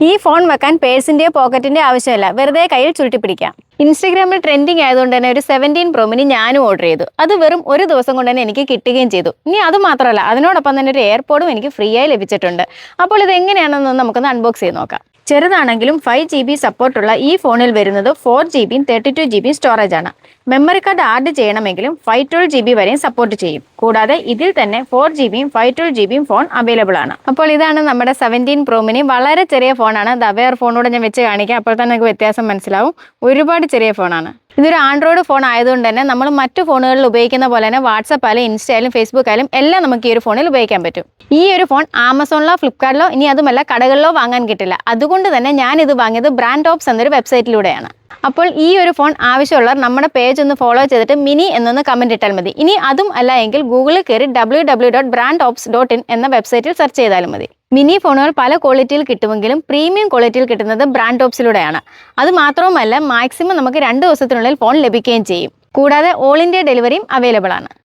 ഈ ഫോൺ വെക്കാൻ പേഴ്സിൻ്റെയോ പോക്കറ്റിൻ്റെയോ ആവശ്യമില്ല, വെറുതെ കയ്യിൽ ചുരുട്ടിപ്പിടിക്കാം. ഇൻസ്റ്റഗ്രാമിൽ ട്രെൻഡിങ് ആയതുകൊണ്ട് തന്നെ ഒരു 17 Pro Mini ഞാനും ഓർഡർ ചെയ്തു. അത് വെറും ഒരു ദിവസം കൊണ്ട് തന്നെ എനിക്ക് കിട്ടുകയും ചെയ്തു. ഇനി അത് മാത്രമല്ല, അതിനോടൊപ്പം തന്നെ ഒരു എയർപോഡും എനിക്ക് ഫ്രീ ആയി ലഭിച്ചിട്ടുണ്ട്. അപ്പോൾ ഇത് എങ്ങനെയാണെന്ന് നമുക്കൊന്ന് അൺബോക്സ് ചെയ്ത് നോക്കാം. ചെറുതാണെങ്കിലും 5GB സപ്പോർട്ടുള്ള ഈ ഫോണിൽ വരുന്നത് 4GB 32GB സ്റ്റോറേജ് ആണ്. മെമ്മറി കാർഡ് ആഡ് ചെയ്യണമെങ്കിലും 512GB വരെയും സപ്പോർട്ട് ചെയ്യും. കൂടാതെ ഇതിൽ തന്നെ 4GB 512GB ഫോൺ അവൈലബിൾ ആണ്. അപ്പോൾ ഇതാണ് നമ്മുടെ 17 Pro Mini. വളരെ ചെറിയ ഫോണാണ്. വേറെ ഫോണോട് ഞാൻ വെച്ച് കാണിക്കാം, അപ്പോൾ തന്നെ നിങ്ങൾക്ക് വ്യത്യാസം മനസ്സിലാവും. ഒരുപാട് ചെറിയ ഫോണാണ്. ഇതൊരു ആൻഡ്രോയിഡ് ഫോൺ ആയതുകൊണ്ട് തന്നെ നമ്മൾ മറ്റു ഫോണുകളിൽ ഉപയോഗിക്കുന്ന പോലെ തന്നെ വാട്സപ്പ് ആയാലും ഇൻസ്റ്റ ആയാലും ഫേസ്ബുക്ക് ആയാലും എല്ലാം നമുക്ക് ഈ ഒരു ഫോണിൽ ഉപയോഗിക്കാൻ പറ്റും. ഈ ഒരു ഫോൺ ആമസോണിലോ ഫ്ലിപ്കാർട്ടിലോ ഇനി അതുമല്ല കടകളിലോ വാങ്ങാൻ കിട്ടില്ല. അതുകൊണ്ട് തന്നെ ഞാനിത് വാങ്ങിയത് ബ്രാൻഡ് ടോപ്സ് എന്നൊരു വെബ്സൈറ്റിലൂടെയാണ്. അപ്പോൾ ഈ ഒരു ഫോൺ ആവശ്യമുള്ളവർ നമ്മുടെ പേജ് ഒന്ന് ഫോളോ ചെയ്തിട്ട് മിനി എന്നൊന്ന് കമൻറ്റ് ഇട്ടാൽ മതി. ഇനി അതും അല്ല എങ്കിൽ ഗൂഗിളിൽ കയറി www.brandtops.in എന്ന വെബ്സൈറ്റിൽ സെർച്ച് ചെയ്താലും മതി. മിനി ഫോണുകൾ പല ക്വാളിറ്റിയിൽ കിട്ടുമെങ്കിലും പ്രീമിയം ക്വാളിറ്റിയിൽ കിട്ടുന്നത് ബ്രാൻഡ് ടോപ്സിലൂടെയാണ്. അത് മാത്രവുമല്ല, മാക്സിമം നമുക്ക് 2 ദിവസത്തിനുള്ളിൽ ഫോൺ ലഭിക്കുകയും ചെയ്യും. കൂടാതെ ഓൾ ഇന്ത്യ ഡെലിവറിയും അവൈലബിൾ ആണ്.